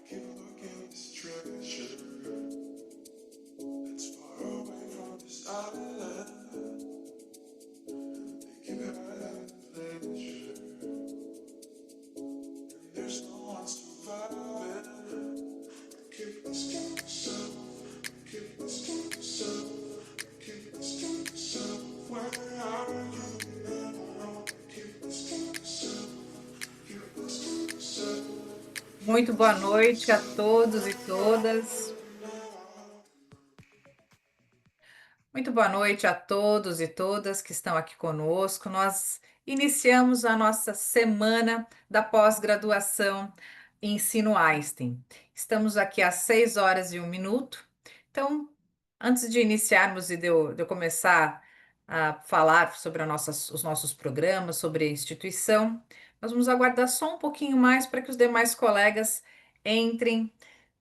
keep looking this treasure that's far away from this island. They keep it right at pleasure, and there's no one surviving. Keep asking myself, keep asking myself, keep asking myself, where are you? And I know, keep asking myself, keep asking myself. Muito boa noite a todos e todas. Muito boa noite a todos e todas que estão aqui conosco. Nós iniciamos a nossa semana da pós-graduação em Ensino Einstein. Estamos aqui às 6 horas e 1 minuto. Então, antes de iniciarmos e de eu começar a falar sobre os nossos programas, sobre a instituição, nós vamos aguardar só um pouquinho mais para que os demais colegas entrem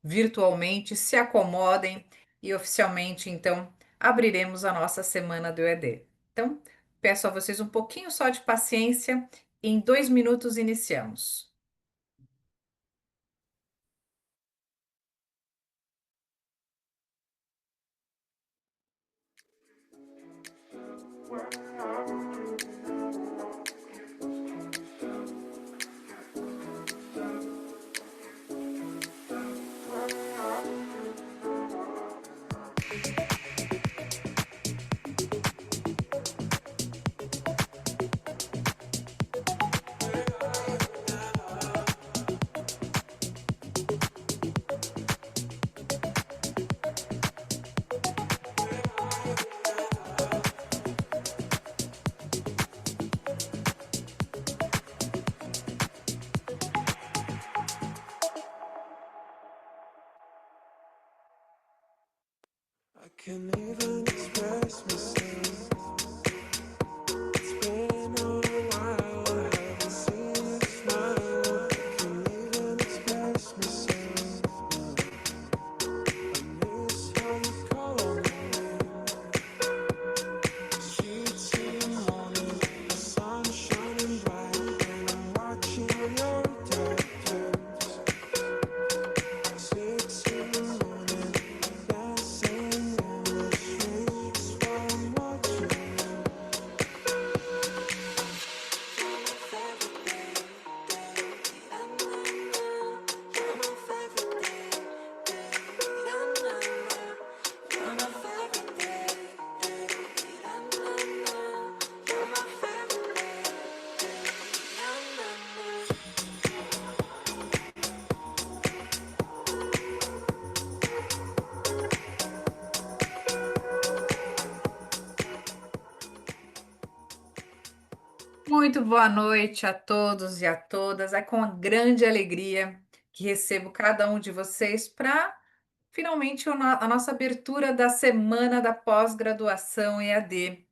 virtualmente, se acomodem e oficialmente, então, abriremos a nossa semana do EAD. Então, peço a vocês um pouquinho só de paciência. Em 2 minutos iniciamos. I can't even express myself. It's been a while, I haven't seen you smile. I can't even express myself. I miss how you call on me. Streets in the morning, the sun shining bright, and I'm watching your daughters. 6 in the morning, dancing in the streets while I'm watching you. Muito boa noite a todos e a todas. É com grande alegria que recebo cada um de vocês para finalmente a nossa abertura da semana da pós-graduação EAD.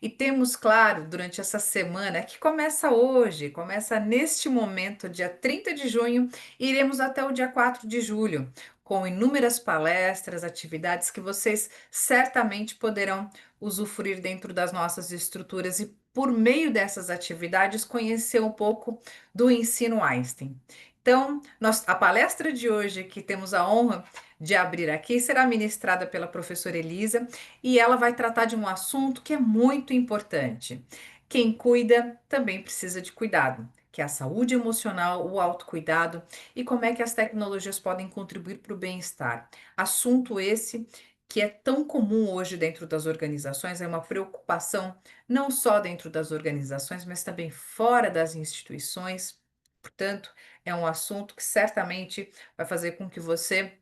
E temos, claro, durante essa semana, que começa hoje, começa neste momento, dia 30 de junho, e iremos até o dia 4 de julho, com inúmeras palestras, atividades que vocês certamente poderão usufruir dentro das nossas estruturas e, por meio dessas atividades, conhecer um pouco do ensino Einstein. Então, a palestra de hoje, que temos a honra de abrir aqui, será ministrada pela professora Elisa e ela vai tratar de um assunto que é muito importante. Quem cuida também precisa de cuidado, que é a saúde emocional, o autocuidado e como é que as tecnologias podem contribuir para o bem-estar. Assunto esse que é tão comum hoje dentro das organizações, é uma preocupação não só dentro das organizações, mas também fora das instituições. Portanto, é um assunto que certamente vai fazer com que você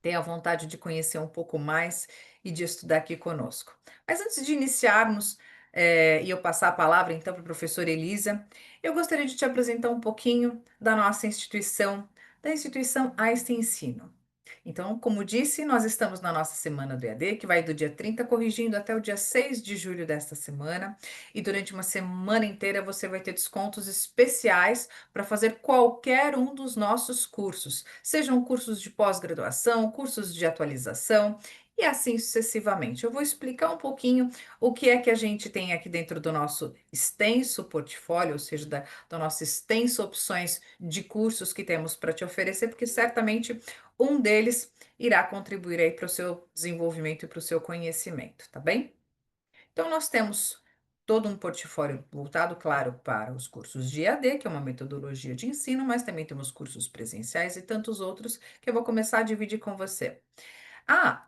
tenha vontade de conhecer um pouco mais e de estudar aqui conosco. Mas antes de iniciarmos, e eu passar a palavra então para a professora Elisa, eu gostaria de te apresentar um pouquinho da nossa instituição, da instituição Einstein Ensino. Então, como disse, nós estamos na nossa semana do EAD, que vai do dia 30 corrigindo até o dia 6 de julho desta semana. E durante uma semana inteira você vai ter descontos especiais para fazer qualquer um dos nossos cursos, sejam cursos de pós-graduação, cursos de atualização e assim sucessivamente. Eu vou explicar um pouquinho o que é que a gente tem aqui dentro do nosso extenso portfólio, ou seja, da nossa extensa opções de cursos que temos para te oferecer, porque certamente um deles irá contribuir aí para o seu desenvolvimento e para o seu conhecimento, tá bem? Então, nós temos todo um portfólio voltado, claro, para os cursos de EAD, que é uma metodologia de ensino, mas também temos cursos presenciais e tantos outros que eu vou começar a dividir com você. Ah,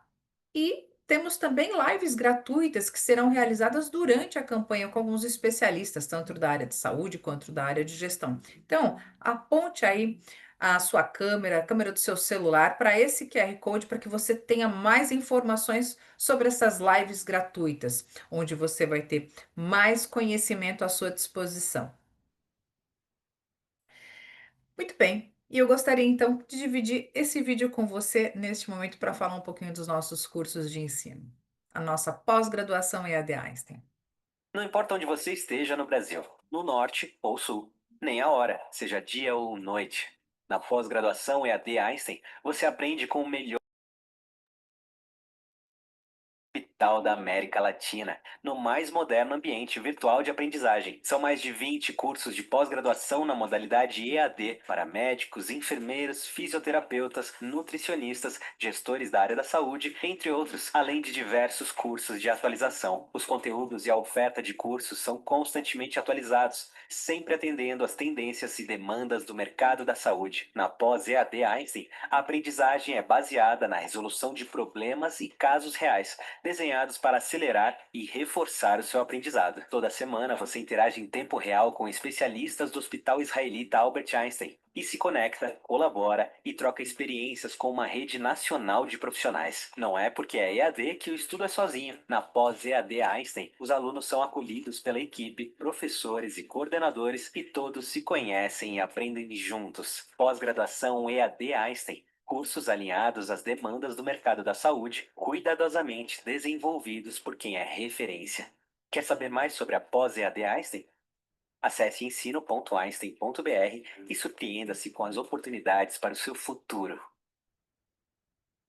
e temos também lives gratuitas que serão realizadas durante a campanha com alguns especialistas, tanto da área de saúde quanto da área de gestão. Então, aponte aí a sua câmera, a câmera do seu celular para esse QR Code para que você tenha mais informações sobre essas lives gratuitas, onde você vai ter mais conhecimento à sua disposição. Muito bem. E eu gostaria então de dividir esse vídeo com você neste momento para falar um pouquinho dos nossos cursos de ensino. A nossa pós-graduação em EAD Einstein. Não importa onde você esteja no Brasil, no norte ou sul, nem a hora, seja dia ou noite. Na pós-graduação EAD Einstein, você aprende com o melhor hospital da América Latina, no mais moderno ambiente virtual de aprendizagem. São mais de 20 cursos de pós-graduação na modalidade EAD para médicos, enfermeiros, fisioterapeutas, nutricionistas, gestores da área da saúde, entre outros, além de diversos cursos de atualização. Os conteúdos e a oferta de cursos são constantemente atualizados, sempre atendendo às tendências e demandas do mercado da saúde. Na pós-EAD Einstein, a aprendizagem é baseada na resolução de problemas e casos reais, desenhados para acelerar e reforçar o seu aprendizado. Toda semana você interage em tempo real com especialistas do Hospital Israelita Albert Einstein e se conecta, colabora e troca experiências com uma rede nacional de profissionais. Não é porque é EAD que o estudo é sozinho. Na pós-EAD Einstein, os alunos são acolhidos pela equipe, professores e coordenadores e todos se conhecem e aprendem juntos. Pós-graduação EAD Einstein. Cursos alinhados às demandas do mercado da saúde, cuidadosamente desenvolvidos por quem é referência. Quer saber mais sobre a pós-EAD Einstein? Acesse ensino.einstein.br e surpreenda-se com as oportunidades para o seu futuro.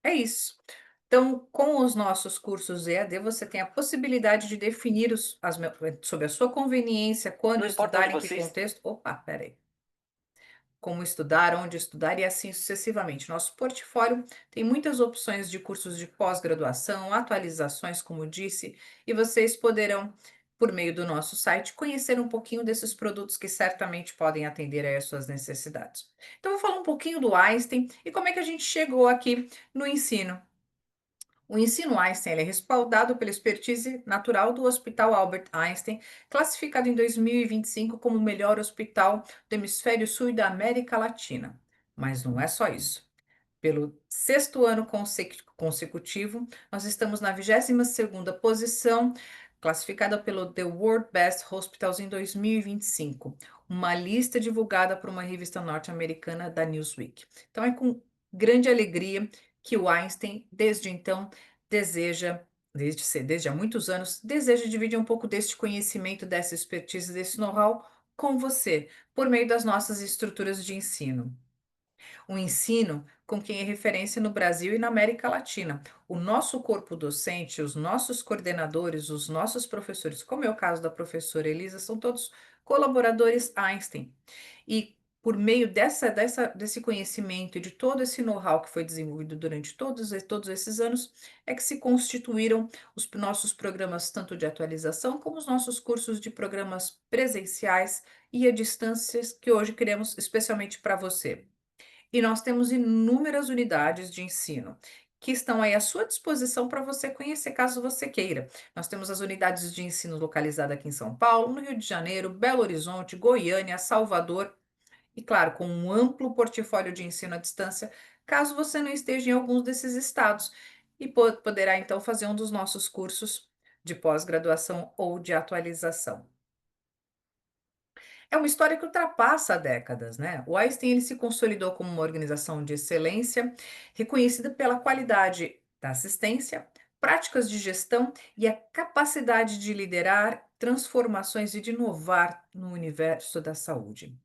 É isso. Então, com os nossos cursos EAD, você tem a possibilidade de definir sobre a sua conveniência, quando Não importa estudar, onde em que você contexto. Opa, peraí. Como estudar, onde estudar e assim sucessivamente. Nosso portfólio tem muitas opções de cursos de pós-graduação, atualizações, como disse, e vocês poderão, por meio do nosso site, conhecer um pouquinho desses produtos que certamente podem atender aí às suas necessidades. Então, eu vou falar um pouquinho do Einstein e como é que a gente chegou aqui no ensino. O ensino Einstein ele é respaldado pela expertise natural do Hospital Albert Einstein, classificado em 2025 como o melhor hospital do Hemisfério Sul e da América Latina. Mas não é só isso. Pelo sexto ano consecutivo, nós estamos na 22ª posição, classificada pelo The World Best Hospitals em 2025, uma lista divulgada por uma revista norte-americana da Newsweek. Então é com grande alegria que o Einstein, desde então, deseja, desde há muitos anos, deseja dividir um pouco deste conhecimento, dessa expertise, desse know-how com você, por meio das nossas estruturas de ensino. O ensino com quem é referência no Brasil e na América Latina. O nosso corpo docente, os nossos coordenadores, os nossos professores, como é o caso da professora Elisa, são todos colaboradores Einstein. E por meio desse conhecimento e de todo esse know-how que foi desenvolvido durante todos esses anos, é que se constituíram os nossos programas, tanto de atualização, como os nossos cursos de programas presenciais e a distâncias que hoje criamos especialmente para você. E nós temos inúmeras unidades de ensino que estão aí à sua disposição para você conhecer, caso você queira. Nós temos as unidades de ensino localizadas aqui em São Paulo, no Rio de Janeiro, Belo Horizonte, Goiânia, Salvador, e claro, com um amplo portfólio de ensino à distância, caso você não esteja em alguns desses estados, e poderá então fazer um dos nossos cursos de pós-graduação ou de atualização. É uma história que ultrapassa décadas, né? O Einstein ele se consolidou como uma organização de excelência, reconhecida pela qualidade da assistência, práticas de gestão e a capacidade de liderar transformações e de inovar no universo da saúde.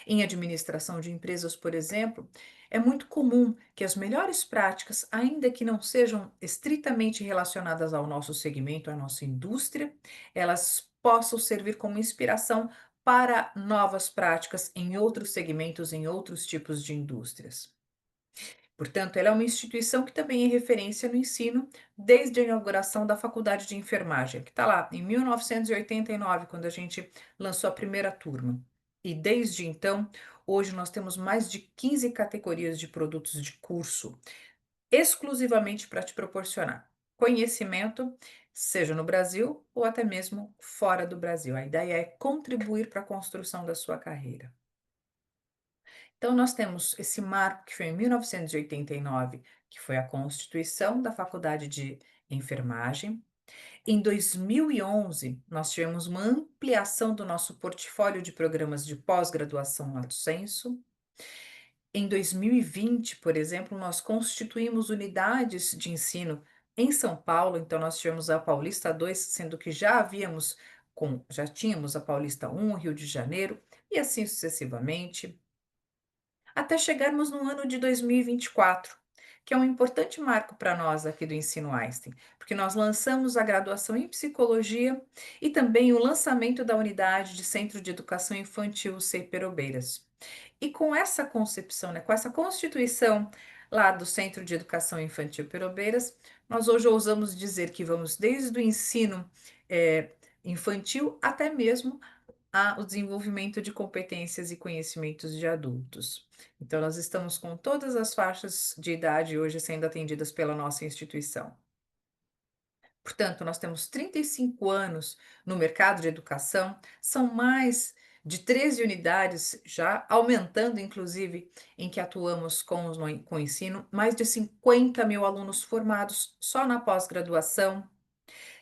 Em administração de empresas, por exemplo, é muito comum que as melhores práticas, ainda que não sejam estritamente relacionadas ao nosso segmento, à nossa indústria, elas possam servir como inspiração para novas práticas em outros segmentos, em outros tipos de indústrias. Portanto, ela é uma instituição que também é referência no ensino desde a inauguração da Faculdade de Enfermagem, que está lá em 1989, quando a gente lançou a primeira turma. E desde então, hoje nós temos mais de 15 categorias de produtos de curso, exclusivamente para te proporcionar conhecimento, seja no Brasil ou até mesmo fora do Brasil. A ideia é contribuir para a construção da sua carreira. Então, nós temos esse marco que foi em 1989, que foi a constituição da Faculdade de Enfermagem. Em 2011, nós tivemos uma ampliação do nosso portfólio de programas de pós-graduação lato sensu. Em 2020, por exemplo, nós constituímos unidades de ensino em São Paulo, então nós tivemos a Paulista 2, sendo que já tínhamos a Paulista 1, Rio de Janeiro, e assim sucessivamente até chegarmos no ano de 2024, que é um importante marco para nós aqui do Ensino Einstein, porque nós lançamos a graduação em psicologia e também o lançamento da unidade de Centro de Educação Infantil CEI Perobeiras. E com essa concepção, né, com essa constituição lá do Centro de Educação Infantil Perobeiras, nós hoje ousamos dizer que vamos desde o ensino infantil até mesmo o desenvolvimento de competências e conhecimentos de adultos. Então, nós estamos com todas as faixas de idade hoje sendo atendidas pela nossa instituição. Portanto, nós temos 35 anos no mercado de educação, são mais de 13 unidades, já aumentando, inclusive, em que atuamos com o ensino, mais de 50 mil alunos formados só na pós-graduação.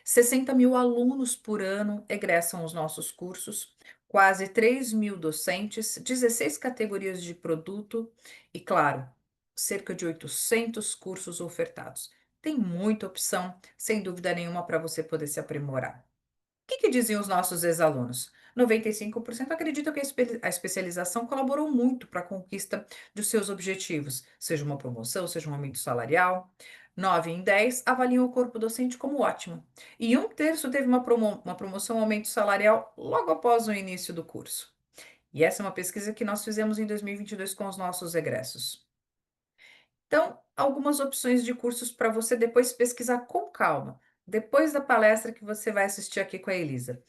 60 mil alunos por ano egressam os nossos cursos, quase 3 mil docentes, 16 categorias de produto e, claro, cerca de 800 cursos ofertados. Tem muita opção, sem dúvida nenhuma, para você poder se aprimorar. O que diziam os nossos ex-alunos? 95% acreditam que a especialização colaborou muito para a conquista dos seus objetivos, seja uma promoção, seja um aumento salarial. 9 em 10 avaliam o corpo docente como ótimo. E um terço teve uma promoção, um aumento salarial logo após o início do curso. E essa é uma pesquisa que nós fizemos em 2022 com os nossos egressos. Então, algumas opções de cursos para você depois pesquisar com calma, depois da palestra que você vai assistir aqui com a Elisa.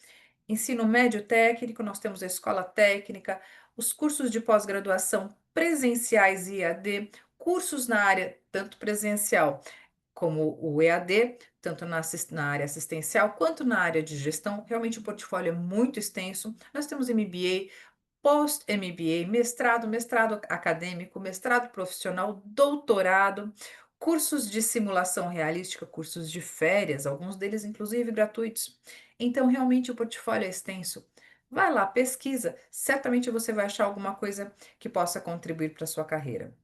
Ensino médio técnico, nós temos a escola técnica, os cursos de pós-graduação presenciais e EAD, cursos na área tanto presencial como o EAD, tanto na área assistencial quanto na área de gestão. Realmente o portfólio é muito extenso. Nós temos MBA, pós-MBA, mestrado acadêmico, mestrado profissional, doutorado, cursos de simulação realística, cursos de férias, alguns deles inclusive gratuitos. Então, realmente o portfólio é extenso. Vai lá, pesquisa, certamente você vai achar alguma coisa que possa contribuir para a sua carreira.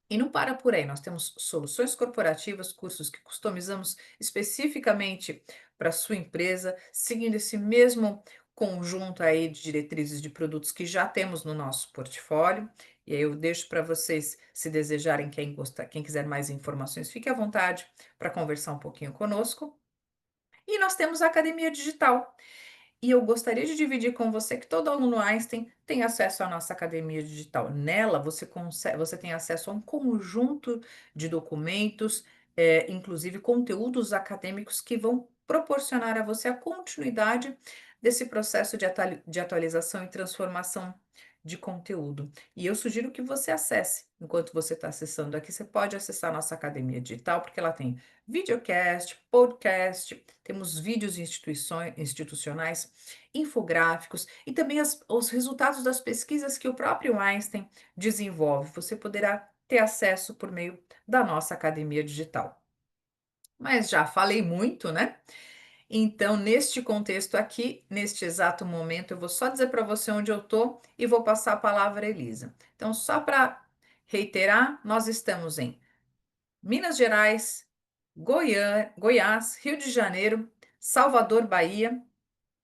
E não para por aí, nós temos soluções corporativas, cursos que customizamos especificamente para a sua empresa, seguindo esse mesmo conjunto aí de diretrizes de produtos que já temos no nosso portfólio. E aí eu deixo para vocês, se desejarem, quem quiser mais informações, fique à vontade para conversar um pouquinho conosco. E nós temos a Academia Digital. E eu gostaria de dividir com você que todo aluno Einstein tem acesso à nossa academia digital. Nela, você tem acesso a um conjunto de documentos, inclusive conteúdos acadêmicos que vão proporcionar a você a continuidade desse processo de atualização e transformação de conteúdo. E eu sugiro que você acesse. Enquanto você está acessando aqui, você pode acessar a nossa academia digital, porque ela tem videocast, podcast, temos vídeos institucionais, infográficos e também os resultados das pesquisas que o próprio Einstein desenvolve. Você poderá ter acesso por meio da nossa academia digital. Mas já falei muito, né? Então, neste contexto aqui, neste exato momento, eu vou só dizer para você onde eu estou e vou passar a palavra à Elisa. Então, só para reiterar, nós estamos em Minas Gerais, Goiás, Rio de Janeiro, Salvador, Bahia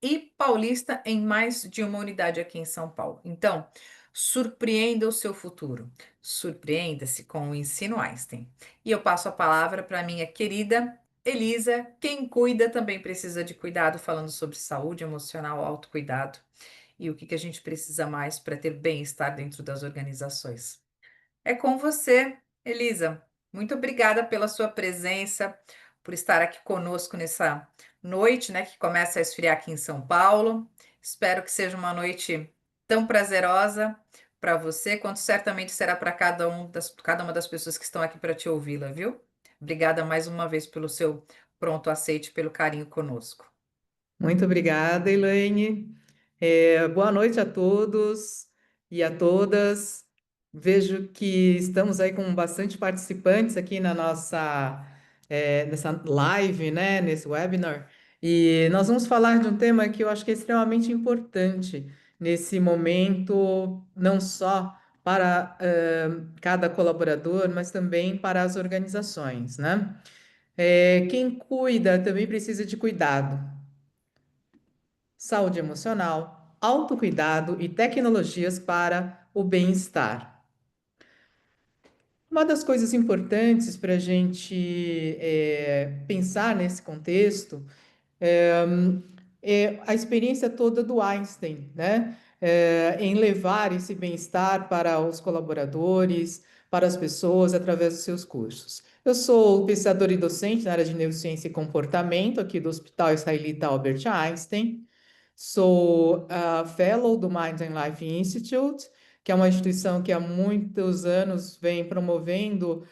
e Paulista em mais de uma unidade aqui em São Paulo. Então, Surpreenda o seu futuro. Surpreenda-se com o Ensino Einstein. E eu passo a palavra para minha querida Elisa. Quem cuida também precisa de cuidado, falando sobre saúde emocional, autocuidado e o que que a gente precisa mais para ter bem-estar dentro das organizações. É com você, Elisa. Muito obrigada pela sua presença, por estar aqui conosco nessa noite, né, que começa a esfriar aqui em São Paulo. Espero que seja uma noite tão prazerosa para você, quanto certamente será para cada uma das pessoas que estão aqui para te ouvi-la, viu? Obrigada mais uma vez pelo seu pronto aceite, pelo carinho conosco. Muito obrigada, Elaine. Boa noite a todos e a todas. Vejo que estamos aí com bastante participantes aqui na nessa live, né, nesse webinar. E nós vamos falar de um tema que eu acho que é extremamente importante nesse momento, não só para cada colaborador, mas também para as organizações, né? Quem cuida também precisa de cuidado. Saúde emocional, autocuidado e tecnologias para o bem-estar. Uma das coisas importantes para a gente pensar nesse contexto é a experiência toda do Einstein, né? Em levar esse bem-estar para os colaboradores, para as pessoas, através dos seus cursos. Eu sou pesquisadora e docente na área de neurociência e comportamento aqui do Hospital Israelita Albert Einstein. Sou a Fellow do Mind and Life Institute, que é uma instituição que há muitos anos vem promovendo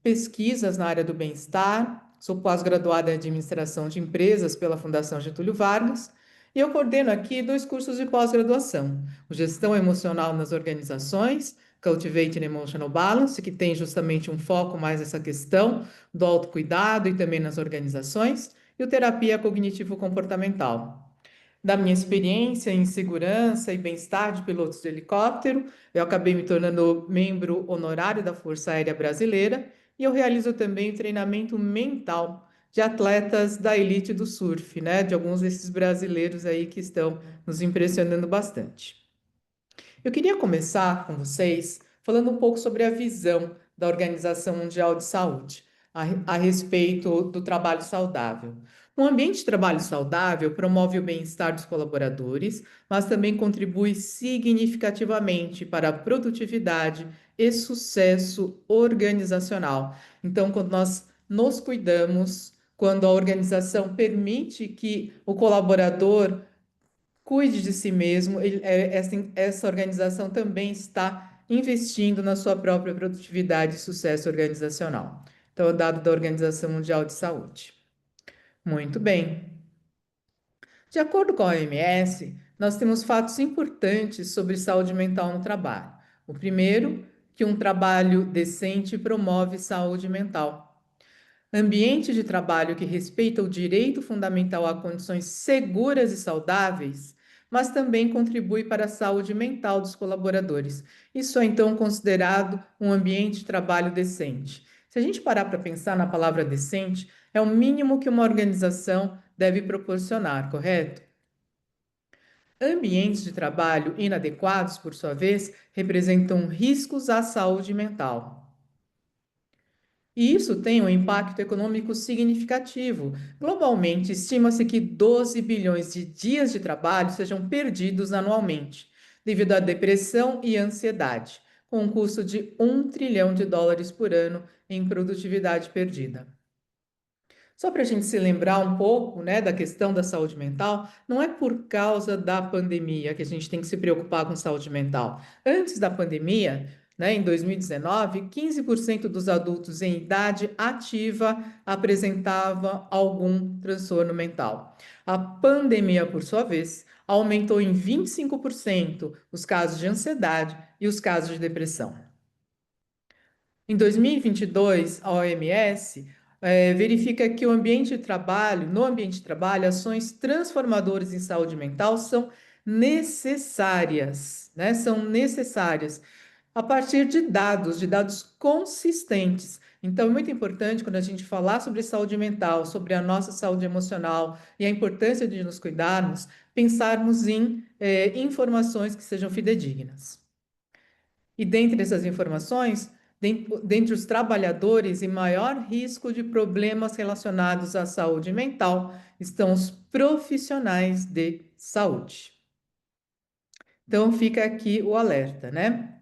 pesquisas na área do bem-estar. Sou pós-graduada em administração de empresas pela Fundação Getúlio Vargas. E eu coordeno aqui 2 cursos de pós-graduação: o Gestão Emocional nas Organizações, Cultivating Emotional Balance, que tem justamente um foco mais nessa questão do autocuidado e também nas organizações, e o Terapia Cognitivo-Comportamental. Da minha experiência em segurança e bem-estar de pilotos de helicóptero, eu acabei me tornando membro honorário da Força Aérea Brasileira e eu realizo também o treinamento mental de atletas da elite do surf, né? De alguns desses brasileiros aí que estão nos impressionando bastante. Eu queria começar com vocês falando um pouco sobre a visão da Organização Mundial de Saúde a respeito do trabalho saudável. Um ambiente de trabalho saudável promove o bem-estar dos colaboradores, mas também contribui significativamente para a produtividade e sucesso organizacional. Então, quando nós nos cuidamos, quando a organização permite que o colaborador cuide de si mesmo, essa organização também está investindo na sua própria produtividade e sucesso organizacional. Então, é o dado da Organização Mundial de Saúde. Muito bem. De acordo com a OMS, nós temos fatos importantes sobre saúde mental no trabalho. O primeiro, que um trabalho decente promove saúde mental. Ambiente de trabalho que respeita o direito fundamental a condições seguras e saudáveis, mas também contribui para a saúde mental dos colaboradores. Isso é então considerado um ambiente de trabalho decente. Se a gente parar para pensar na palavra decente, é o mínimo que uma organização deve proporcionar, correto? Ambientes de trabalho inadequados, por sua vez, representam riscos à saúde mental. E isso tem um impacto econômico significativo. Globalmente, estima-se que 12 bilhões de dias de trabalho sejam perdidos anualmente, devido à depressão e ansiedade, com um custo de US$ 1 trilhão por ano em produtividade perdida. Só para a gente se lembrar um pouco, né, da questão da saúde mental, não é por causa da pandemia que a gente tem que se preocupar com saúde mental. Antes da pandemia, né, em 2019, 15% dos adultos em idade ativa apresentavam algum transtorno mental. A pandemia, por sua vez, aumentou em 25% os casos de ansiedade e os casos de depressão. Em 2022, a OMS verifica que no ambiente de trabalho, ações transformadoras em saúde mental são necessárias, né? São necessárias a partir de dados consistentes. Então, é muito importante quando a gente falar sobre saúde mental, sobre a nossa saúde emocional e a importância de nos cuidarmos, pensarmos em informações que sejam fidedignas. E dentre essas informações, dentre os trabalhadores em maior risco de problemas relacionados à saúde mental, estão os profissionais de saúde. Então, fica aqui o alerta, né?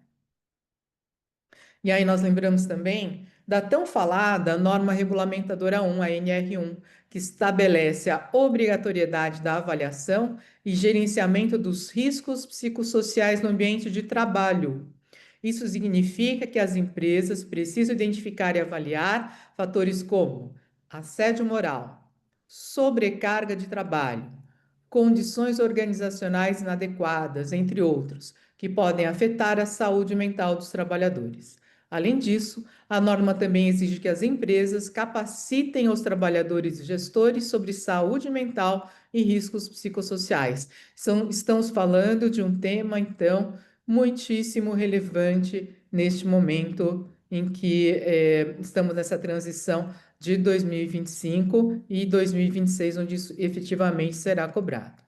E aí nós lembramos também da tão falada norma regulamentadora 1, a NR1, que estabelece a obrigatoriedade da avaliação e gerenciamento dos riscos psicossociais no ambiente de trabalho. Isso significa que as empresas precisam identificar e avaliar fatores como assédio moral, sobrecarga de trabalho, condições organizacionais inadequadas, entre outros, que podem afetar a saúde mental dos trabalhadores. Além disso, a norma também exige que as empresas capacitem os trabalhadores e gestores sobre saúde mental e riscos psicossociais. Estamos falando de um tema, então, muitíssimo relevante neste momento em que estamos nessa transição de 2025 e 2026, onde isso efetivamente será cobrado.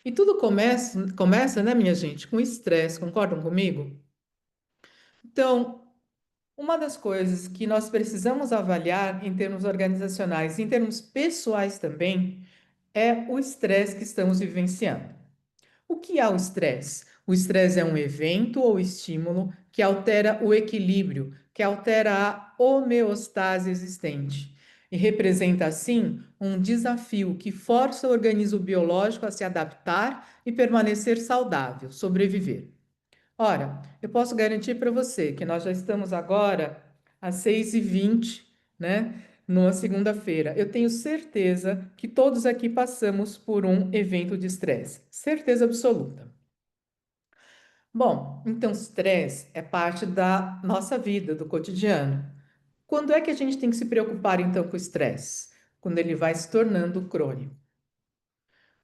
E tudo começa, né, minha gente, com estresse, concordam comigo? Então, uma das coisas que nós precisamos avaliar em termos organizacionais, em termos pessoais também, é o estresse que estamos vivenciando. O que é o estresse? O estresse é um evento ou estímulo que altera o equilíbrio, que altera a homeostase existente e representa, assim, um desafio que força o organismo biológico a se adaptar e permanecer saudável, sobreviver. Ora, eu posso garantir para você que nós já estamos agora às 6h20, né? Numa segunda-feira. Eu tenho certeza que todos aqui passamos por um evento de estresse. Certeza absoluta. Bom, então estresse é parte da nossa vida, do cotidiano. Quando é que a gente tem que se preocupar então com o estresse? Quando ele vai se tornando crônico.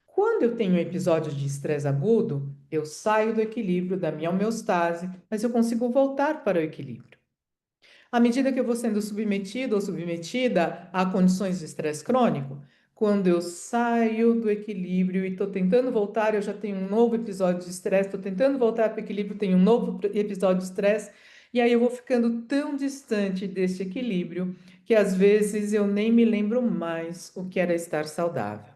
Quando eu tenho episódios de estresse agudo, eu saio do equilíbrio, da minha homeostase, mas eu consigo voltar para o equilíbrio. À medida que eu vou sendo submetido ou submetida a condições de estresse crônico, quando eu saio do equilíbrio e estou tentando voltar, eu já tenho um novo episódio de estresse, estou tentando voltar para o equilíbrio, tenho um novo episódio de estresse, e aí eu vou ficando tão distante desse equilíbrio que às vezes eu nem me lembro mais o que era estar saudável.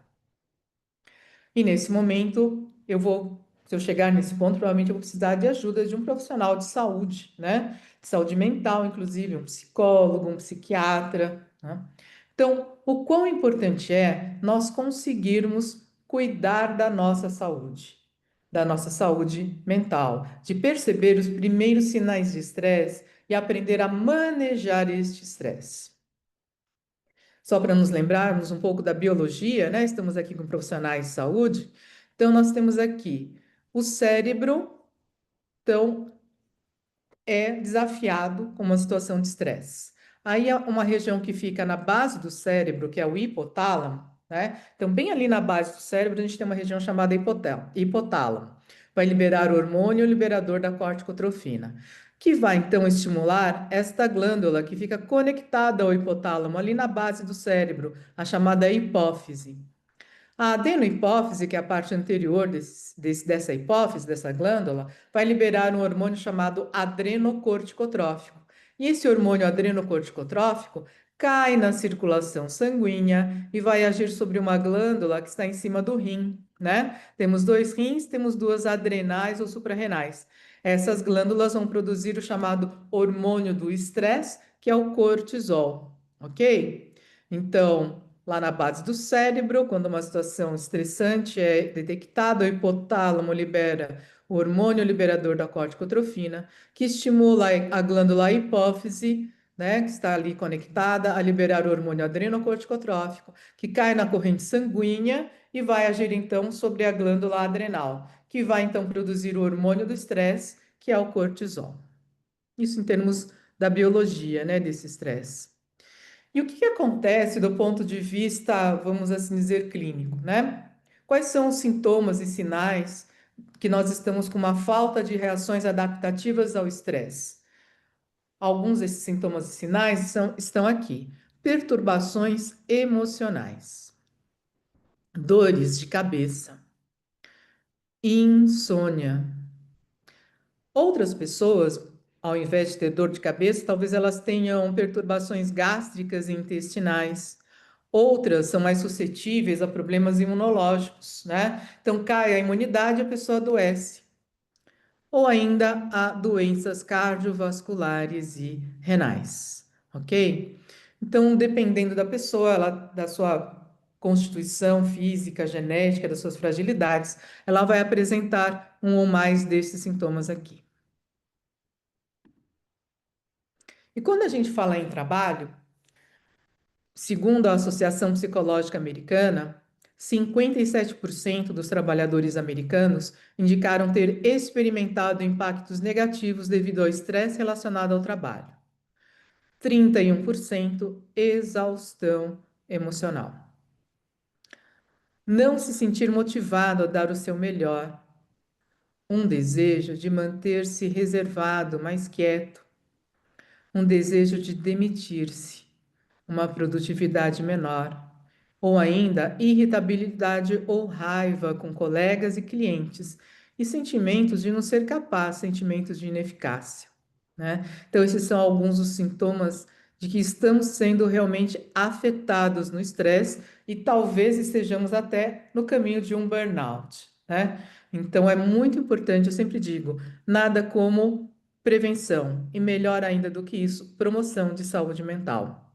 E nesse momento, se eu chegar nesse ponto, provavelmente eu vou precisar de ajuda de um profissional de saúde, né? De saúde mental, inclusive, um psicólogo, um psiquiatra, né? Então, o quão importante é nós conseguirmos cuidar da nossa saúde mental, de perceber os primeiros sinais de estresse e aprender a manejar este estresse. Só para nos lembrarmos um pouco da biologia, né? Estamos aqui com profissionais de saúde. Então, nós temos aqui o cérebro, então, é desafiado com uma situação de estresse. Aí, há uma região que fica na base do cérebro, que é o hipotálamo, né? Então, bem ali na base do cérebro, a gente tem uma região chamada hipotálamo. Vai liberar o hormônio liberador da corticotrofina, que vai então estimular esta glândula que fica conectada ao hipotálamo, ali na base do cérebro, a chamada hipófise. A adenohipófise, que é a parte anterior dessa hipófise, dessa glândula, vai liberar um hormônio chamado adrenocorticotrófico. E esse hormônio adrenocorticotrófico cai na circulação sanguínea e vai agir sobre uma glândula que está em cima do rim, né? Temos 2 rins, temos 2 adrenais ou suprarrenais. Essas glândulas vão produzir o chamado hormônio do estresse, que é o cortisol, ok? Então, lá na base do cérebro, quando uma situação estressante é detectada, o hipotálamo libera o hormônio liberador da corticotrofina, que estimula a glândula hipófise, né, que está ali conectada, a liberar o hormônio adrenocorticotrófico, que cai na corrente sanguínea e vai agir então sobre a glândula adrenal, que vai então produzir o hormônio do estresse, que é o cortisol. Isso em termos da biologia, né, desse estresse. E o que acontece do ponto de vista, vamos assim dizer, clínico, né? Quais são os sintomas e sinais que nós estamos com uma falta de reações adaptativas ao estresse? Alguns desses sintomas e sinais estão aqui. Perturbações emocionais. dores de cabeça, insônia. Outras pessoas, ao invés de ter dor de cabeça, talvez elas tenham perturbações gástricas e intestinais. Outras são mais suscetíveis a problemas imunológicos, né? Então cai a imunidade, a pessoa adoece. Ou ainda a doenças cardiovasculares e renais, ok? Então, dependendo da pessoa, da sua constituição física, genética, das suas fragilidades, ela vai apresentar um ou mais desses sintomas aqui. E quando a gente fala em trabalho, segundo a Associação Psicológica Americana, 57% dos trabalhadores americanos indicaram ter experimentado impactos negativos devido ao estresse relacionado ao trabalho. 31% exaustão emocional. Não se sentir motivado a dar o seu melhor. Um desejo de manter-se reservado, mais quieto. Um desejo de demitir-se. Uma produtividade menor. Ou ainda irritabilidade ou raiva com colegas e clientes. E sentimentos de não ser capaz, sentimentos de ineficácia, né? Então, esses são alguns dos sintomas de que estamos sendo realmente afetados no estresse e talvez estejamos até no caminho de um burnout, né? Então, é muito importante, eu sempre digo, nada como prevenção e melhor ainda do que isso, promoção de saúde mental.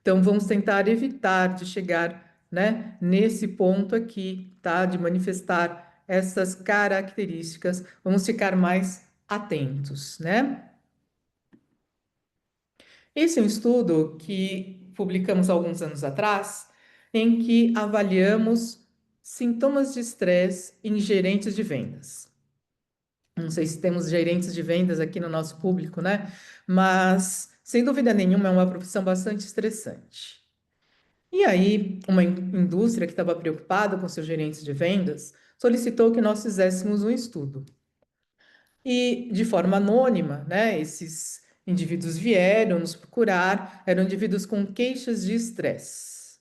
Então, vamos tentar evitar de chegar, né, nesse ponto aqui, tá? De manifestar essas características. Vamos ficar mais atentos, né? Esse é um estudo que publicamos alguns anos atrás, em que avaliamos sintomas de estresse em gerentes de vendas. Não sei se temos gerentes de vendas aqui no nosso público, né? Mas, sem dúvida nenhuma, é uma profissão bastante estressante. E aí, uma indústria que estava preocupada com seus gerentes de vendas solicitou que nós fizéssemos um estudo. E, de forma anônima, né, esses indivíduos vieram nos procurar, eram indivíduos com queixas de estresse.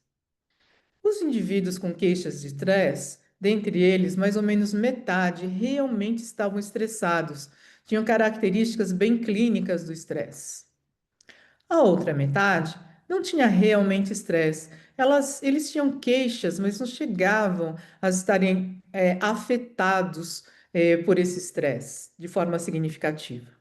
Os indivíduos com queixas de estresse, dentre eles, mais ou menos metade realmente estavam estressados, tinham características bem clínicas do estresse. A outra metade não tinha realmente estresse. Eles tinham queixas, mas não chegavam a estarem afetados por esse estresse de forma significativa.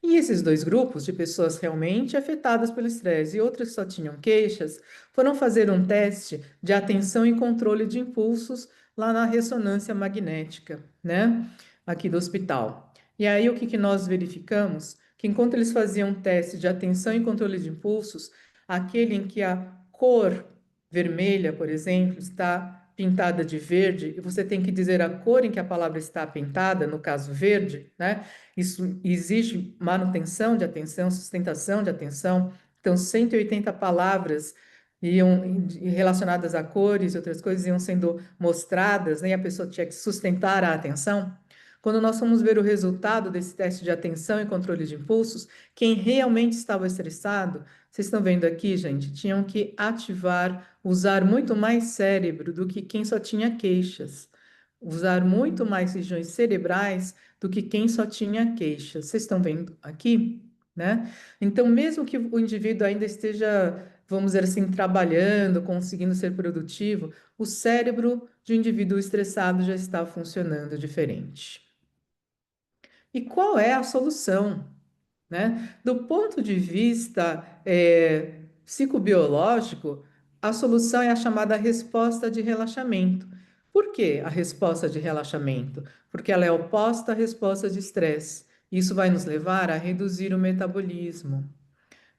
E esses dois grupos de pessoas realmente afetadas pelo estresse e outras que só tinham queixas foram fazer um teste de atenção e controle de impulsos lá na ressonância magnética, né? Aqui do hospital. E aí o que que nós verificamos? Que enquanto eles faziam um teste de atenção e controle de impulsos, aquele em que a cor vermelha, por exemplo, está pintada de verde, e você tem que dizer a cor em que a palavra está pintada, no caso verde, né? Isso exige manutenção de atenção, sustentação de atenção. Então, 180 palavras relacionadas a cores e outras coisas iam sendo mostradas, né? E a pessoa tinha que sustentar a atenção. Quando nós fomos ver o resultado desse teste de atenção e controle de impulsos, quem realmente estava estressado, vocês estão vendo aqui, gente, tinham que ativar, usar muito mais cérebro do que quem só tinha queixas. Usar muito mais regiões cerebrais do que quem só tinha queixas. Vocês estão vendo aqui, né? Então, mesmo que o indivíduo ainda esteja, vamos dizer assim, trabalhando, conseguindo ser produtivo, o cérebro de um indivíduo estressado já está funcionando diferente. E qual é a solução, né? Do ponto de vista psicobiológico, a solução é a chamada resposta de relaxamento. Por que a resposta de relaxamento? Porque ela é oposta à resposta de estresse. Isso vai nos levar a reduzir o metabolismo,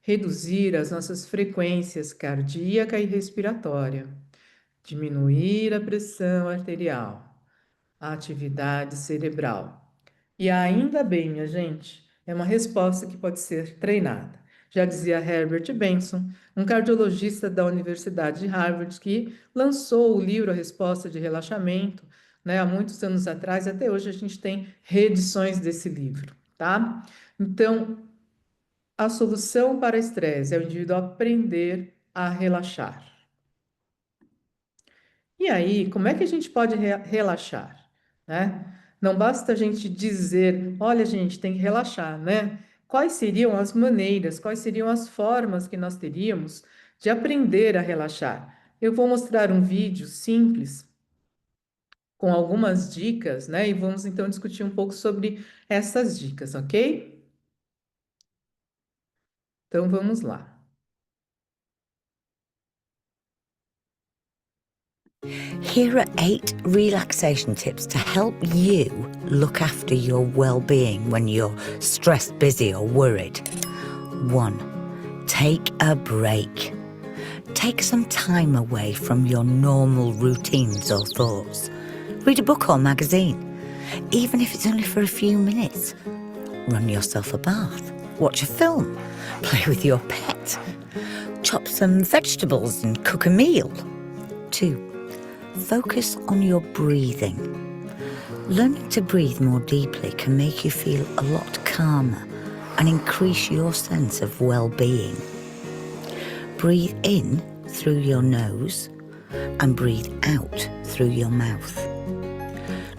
reduzir as nossas frequências cardíaca e respiratória, diminuir a pressão arterial, a atividade cerebral. E ainda bem, minha gente, é uma resposta que pode ser treinada. Já dizia Herbert Benson, um cardiologista da Universidade de Harvard, que lançou o livro A Resposta de Relaxamento, né, há muitos anos atrás, e até hoje a gente tem reedições desse livro, tá? Então, a solução para estresse é o indivíduo aprender a relaxar. E aí, como é que a gente pode relaxar, né? Não basta a gente dizer, olha, gente, tem que relaxar, né? Quais seriam as maneiras, quais seriam as formas que nós teríamos de aprender a relaxar? Eu vou mostrar um vídeo simples com algumas dicas, né? E vamos então discutir um pouco sobre essas dicas, ok? Então vamos lá. Here are 8 relaxation tips to help you look after your well-being when you're stressed, busy or worried. 1. Take a break. Take some time away from your normal routines or thoughts. Read a book or magazine, even if it's only for a few minutes. Run yourself a bath, watch a film, play with your pet, chop some vegetables and cook a meal. 2. Focus on your breathing. Learning to breathe more deeply can make you feel a lot calmer and increase your sense of well-being. Breathe in through your nose and breathe out through your mouth.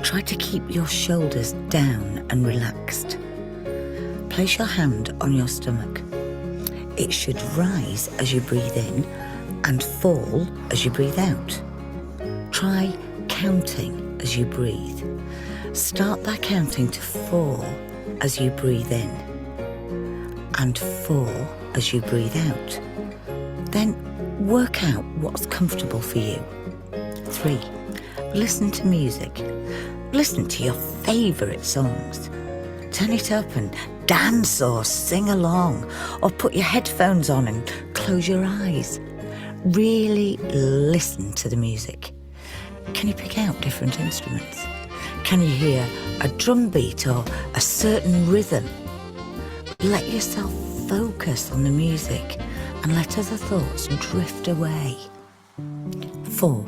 Try to keep your shoulders down and relaxed. Place your hand on your stomach. It should rise as you breathe in and fall as you breathe out. Try counting as you breathe. Start by counting to 4 as you breathe in and 4 as you breathe out. Then work out what's comfortable for you. 3. Listen to music. Listen to your favourite songs. Turn it up and dance or sing along, or put your headphones on and close your eyes. Really listen to the music. Can you pick out different instruments? Can you hear a drum beat or a certain rhythm? Let yourself focus on the music and let other thoughts drift away. 4.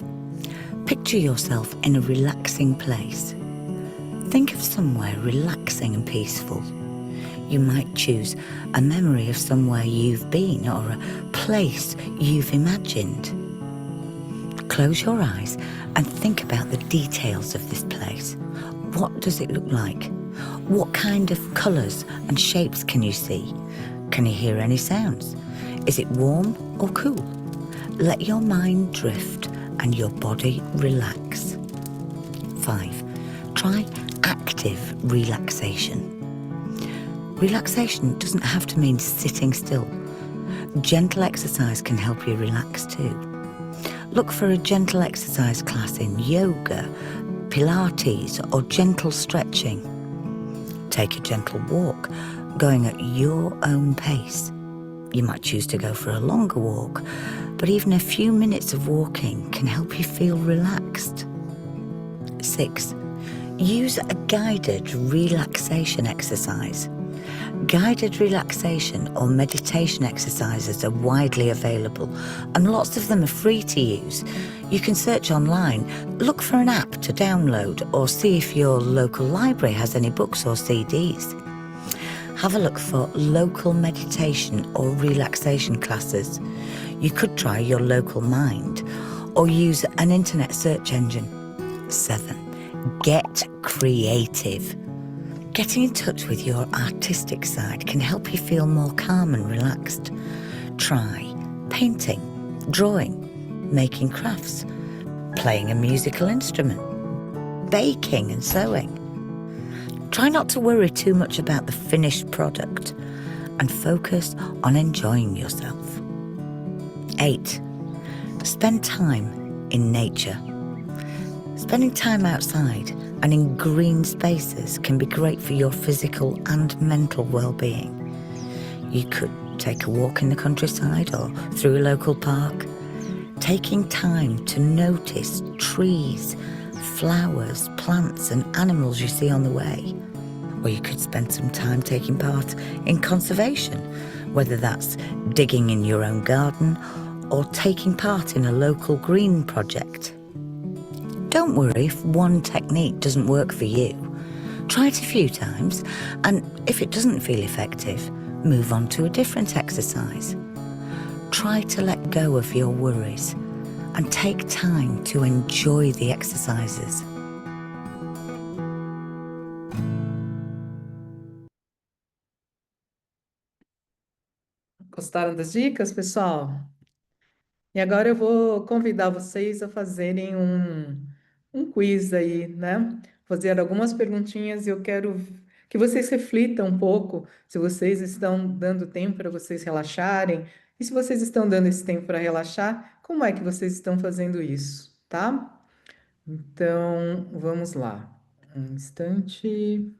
Picture yourself in a relaxing place. Think of somewhere relaxing and peaceful. You might choose a memory of somewhere you've been or a place you've imagined. Close your eyes and think about the details of this place. What does it look like? What kind of colours and shapes can you see? Can you hear any sounds? Is it warm or cool? Let your mind drift and your body relax. 5. Try active relaxation. Relaxation doesn't have to mean sitting still. Gentle exercise can help you relax too. Look for a gentle exercise class in yoga, Pilates, or gentle stretching. Take a gentle walk, going at your own pace. You might choose to go for a longer walk, but even a few minutes of walking can help you feel relaxed. 6. Use a guided relaxation exercise. Guided relaxation or meditation exercises are widely available, and lots of them are free to use. You can search online, look for an app to download, or see if your local library has any books or CDs. Have a look for local meditation or relaxation classes. You could try your local Mind or use an internet search engine. 7. Get creative. Getting in touch with your artistic side can help you feel more calm and relaxed. Try painting, drawing, making crafts, playing a musical instrument, baking and sewing. Try not to worry too much about the finished product and focus on enjoying yourself. 8. Spend time in nature. Spending time outside and in green spaces can be great for your physical and mental well-being. You could take a walk in the countryside or through a local park. Taking time to notice trees, flowers, plants and animals you see on the way. Or you could spend some time taking part in conservation, whether that's digging in your own garden or taking part in a local green project. Don't worry if one technique doesn't work for you. Try it a few times, and if it doesn't feel effective, move on to a different exercise. Try to let go of your worries and take time to enjoy the exercises. Gostaram das dicas, pessoal? E agora eu vou convidar vocês a fazerem um quiz aí, né? Fazer algumas perguntinhas e eu quero que vocês reflitam um pouco se vocês estão dando tempo para vocês relaxarem. E se vocês estão dando esse tempo para relaxar, como é que vocês estão fazendo isso, tá? Então, vamos lá. Um instante.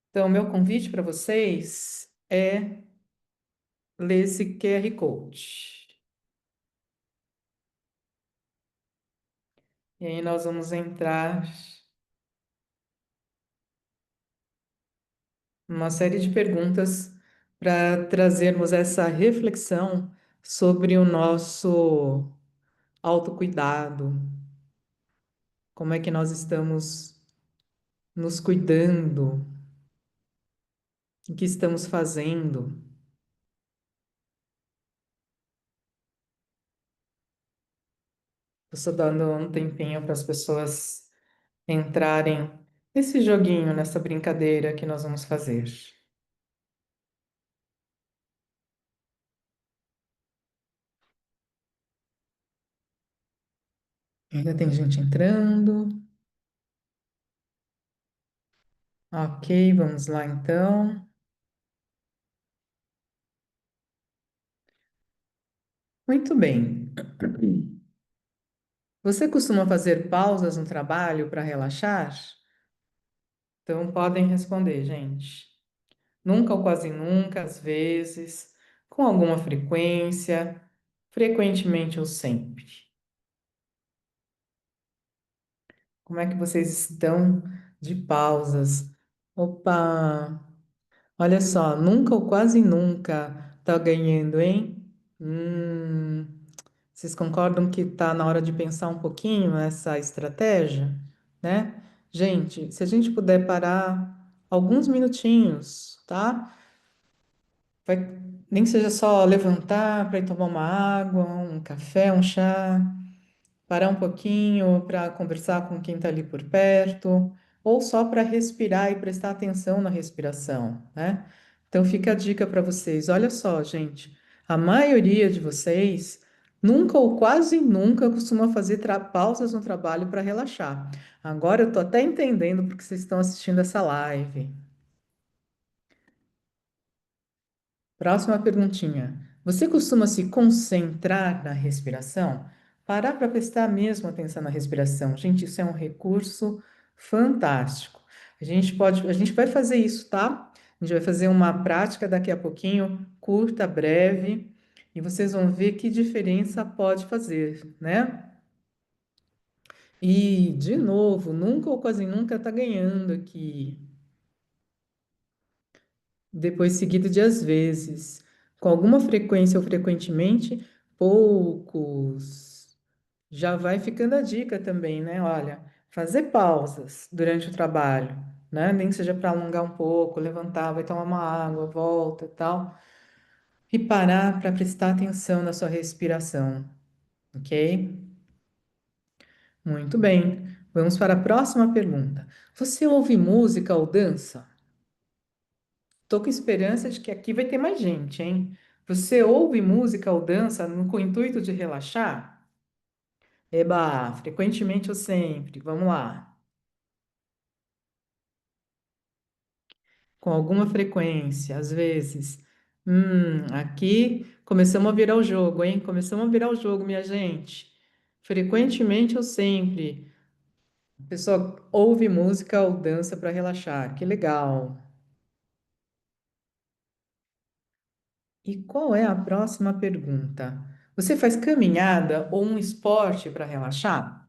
Então, meu convite para vocês é ler esse QR Code. E aí nós vamos entrar numa série de perguntas para trazermos essa reflexão sobre o nosso autocuidado, como é que nós estamos nos cuidando, o que estamos fazendo. Eu estou dando um tempinho para as pessoas entrarem nesse joguinho, nessa brincadeira que nós vamos fazer. Ainda tem gente entrando. Ok, vamos lá então. Muito bem. Você costuma fazer pausas no trabalho para relaxar? Então podem responder, gente. Nunca ou quase nunca, às vezes, com alguma frequência, frequentemente ou sempre. Como é que vocês estão de pausas? Opa! Olha só, nunca ou quase nunca tá ganhando, hein? Vocês concordam que tá na hora de pensar um pouquinho essa estratégia, né? Gente, se a gente puder parar alguns minutinhos, tá? Vai, nem que seja só levantar para ir tomar uma água, um café, um chá, parar um pouquinho para conversar com quem está ali por perto, ou só para respirar e prestar atenção na respiração, né? Então fica a dica para vocês. Olha só, gente, a maioria de vocês nunca ou quase nunca costuma fazer pausas no trabalho para relaxar. Agora eu tô até entendendo porque vocês estão assistindo essa live. Próxima perguntinha. Você costuma se concentrar na respiração? Parar para prestar mesmo atenção na respiração. Gente, isso é um recurso fantástico. A gente vai fazer isso, tá? A gente vai fazer uma prática daqui a pouquinho, curta, breve, e vocês vão ver que diferença pode fazer, né? E, de novo, nunca ou quase nunca está ganhando aqui. Depois seguido de às vezes, com alguma frequência ou frequentemente, poucos. Já vai ficando a dica também, né? Olha, fazer pausas durante o trabalho, né? Nem que seja para alongar um pouco, levantar, vai tomar uma água, volta e tal. E parar para prestar atenção na sua respiração, ok? Muito bem. Vamos para a próxima pergunta. Você ouve música ou dança? Tô com esperança de que aqui vai ter mais gente, hein? Você ouve música ou dança com o intuito de relaxar? Eba, frequentemente ou sempre? Vamos lá. Com alguma frequência, às vezes. Aqui começamos a virar o jogo, hein? Começamos a virar o jogo, minha gente. Frequentemente ou sempre? A pessoa ouve música ou dança para relaxar. Que legal. E qual é a próxima pergunta? Você faz caminhada ou um esporte para relaxar?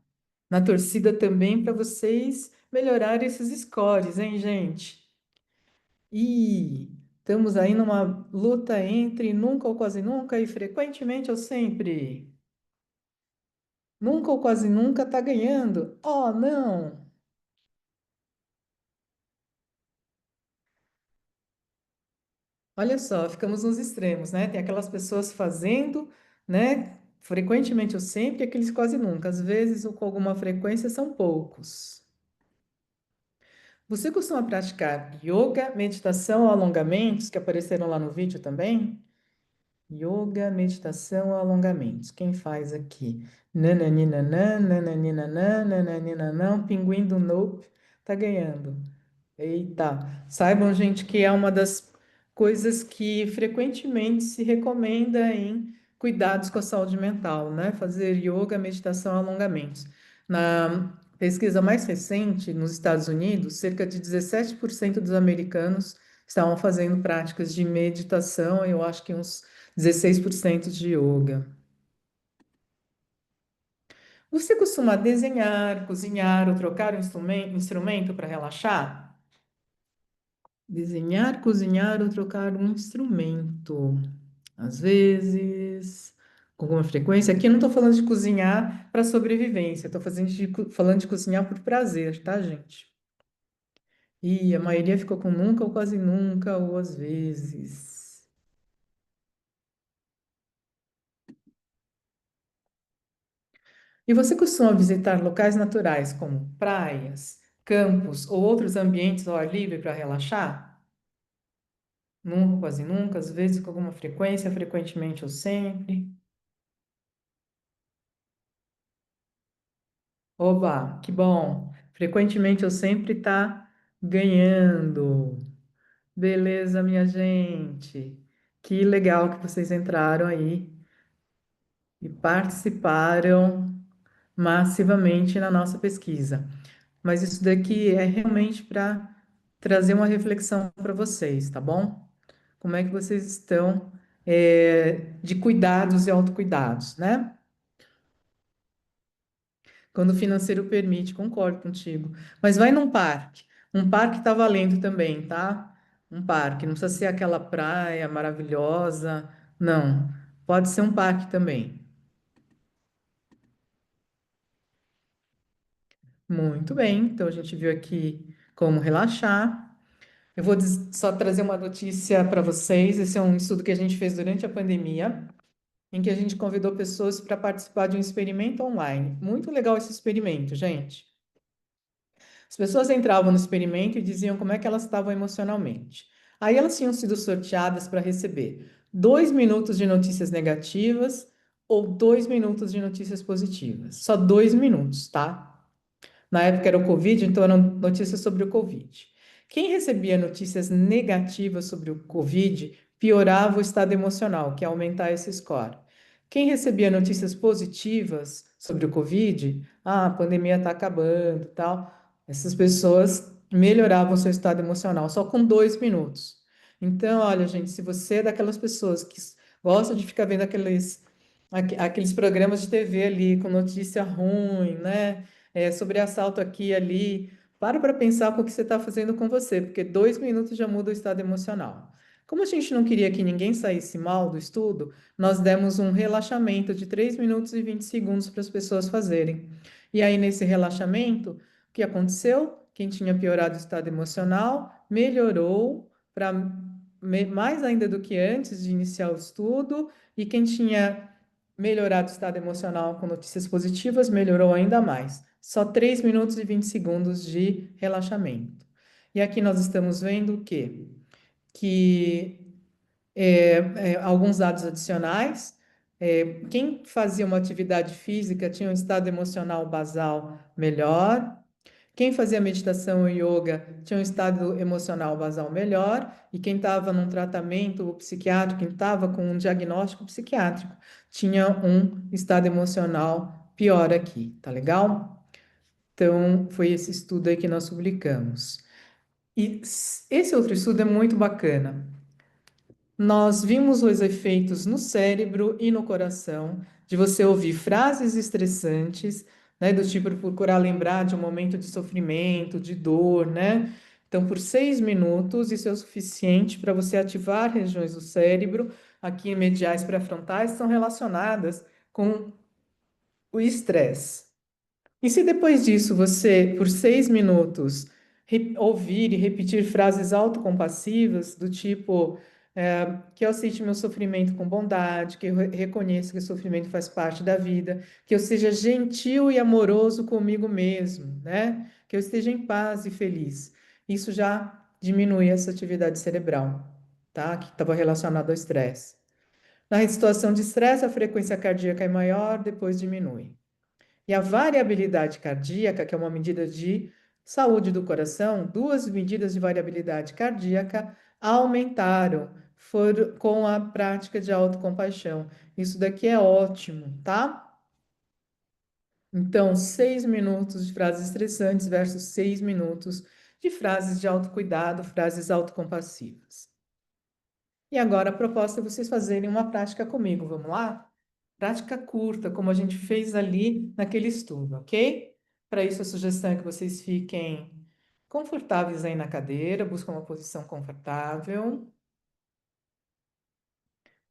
Na torcida também para vocês melhorarem esses scores, hein, gente? E estamos aí numa luta entre nunca ou quase nunca e frequentemente ou sempre. Nunca ou quase nunca tá ganhando. Oh, não! Olha só, ficamos nos extremos, né? Tem aquelas pessoas fazendo, né? Frequentemente ou sempre, aqueles quase nunca. Às vezes, ou com alguma frequência, são poucos. Você costuma praticar yoga, meditação ou alongamentos que apareceram lá no vídeo também? Yoga, meditação ou alongamentos. Quem faz aqui? Nananinanã, nananinanã, nananinanã, pinguim do Nope tá ganhando. Eita, saibam, gente, que é uma das coisas que frequentemente se recomenda em cuidados com a saúde mental, né? Fazer yoga, meditação, alongamentos. Na pesquisa mais recente, nos Estados Unidos, cerca de 17% dos americanos estavam fazendo práticas de meditação, e eu acho que uns 16% de yoga. Você costuma desenhar, cozinhar ou trocar um instrumento para relaxar? Desenhar, cozinhar ou trocar um instrumento. Às vezes, com alguma frequência. Aqui eu não estou falando de cozinhar para sobrevivência, estou falando de cozinhar por prazer, tá, gente? E a maioria ficou com nunca ou quase nunca, ou às vezes. E você costuma visitar locais naturais como praias, campos ou outros ambientes ao ar livre para relaxar? Nunca, quase nunca, às vezes com alguma frequência, frequentemente ou sempre. Oba, que bom! Frequentemente ou sempre tá ganhando. Beleza, minha gente. Que legal que vocês entraram aí e participaram massivamente na nossa pesquisa. Mas isso daqui é realmente para trazer uma reflexão para vocês, tá bom? Como é que vocês estão de cuidados e autocuidados, né? Quando o financeiro permite, concordo contigo. Mas vai num parque. Um parque tá valendo também, tá? Um parque, não precisa ser aquela praia maravilhosa, não. Pode ser um parque também. Muito bem, então a gente viu aqui como relaxar. Eu vou só trazer uma notícia para vocês. Esse é um estudo que a gente fez durante a pandemia, em que a gente convidou pessoas para participar de um experimento online. Muito legal esse experimento, gente. As pessoas entravam no experimento e diziam como é que elas estavam emocionalmente. Aí elas tinham sido sorteadas para receber 2 minutos de notícias negativas ou 2 minutos de notícias positivas. Só 2 minutos, tá? Na época era o Covid, então eram notícias sobre o Covid. Quem recebia notícias negativas sobre o Covid piorava o estado emocional, que é aumentar esse score. Quem recebia notícias positivas sobre o Covid, a pandemia está acabando, tal, essas pessoas melhoravam o seu estado emocional só com 2 minutos. Então, olha, gente, se você é daquelas pessoas que gosta de ficar vendo aqueles programas de TV ali com notícia ruim, né? Sobre assalto aqui e ali. Para pensar com o que você está fazendo com você, porque 2 minutos já muda o estado emocional. Como a gente não queria que ninguém saísse mal do estudo, nós demos um relaxamento de 3 minutos e 20 segundos para as pessoas fazerem. E aí, nesse relaxamento, o que aconteceu? Quem tinha piorado o estado emocional melhorou para mais ainda do que antes de iniciar o estudo, e quem tinha melhorado o estado emocional com notícias positivas melhorou ainda mais. Só 3 minutos e 20 segundos de relaxamento. E aqui nós estamos vendo o quê? Que alguns dados adicionais. Quem fazia uma atividade física tinha um estado emocional basal melhor. Quem fazia meditação e yoga tinha um estado emocional basal melhor, e quem estava num tratamento psiquiátrico, quem estava com um diagnóstico psiquiátrico, tinha um estado emocional pior aqui, tá legal? Então, foi esse estudo aí que nós publicamos. E esse outro estudo é muito bacana. Nós vimos os efeitos no cérebro e no coração de você ouvir frases estressantes, né, do tipo procurar lembrar de um momento de sofrimento, de dor, né? Então, por 6 minutos, isso é o suficiente para você ativar regiões do cérebro, aqui mediais pré-frontais, que são relacionadas com o estresse. E se depois disso você, por 6 minutos, ouvir e repetir frases autocompassivas do tipo que eu aceite meu sofrimento com bondade, que eu reconheça que o sofrimento faz parte da vida, que eu seja gentil e amoroso comigo mesmo, né? Que eu esteja em paz e feliz. Isso já diminui essa atividade cerebral, tá? Que estava relacionado ao estresse. Na situação de estresse, a frequência cardíaca é maior, depois diminui. E a variabilidade cardíaca, que é uma medida de saúde do coração, duas medidas de variabilidade cardíaca aumentaram com a prática de autocompaixão. Isso daqui é ótimo, tá? Então, 6 minutos de frases estressantes versus 6 minutos de frases de autocuidado, frases autocompassivas. E agora a proposta é vocês fazerem uma prática comigo, vamos lá? Prática curta, como a gente fez ali naquele estudo, ok? Para isso, a sugestão é que vocês fiquem confortáveis aí na cadeira, busquem uma posição confortável.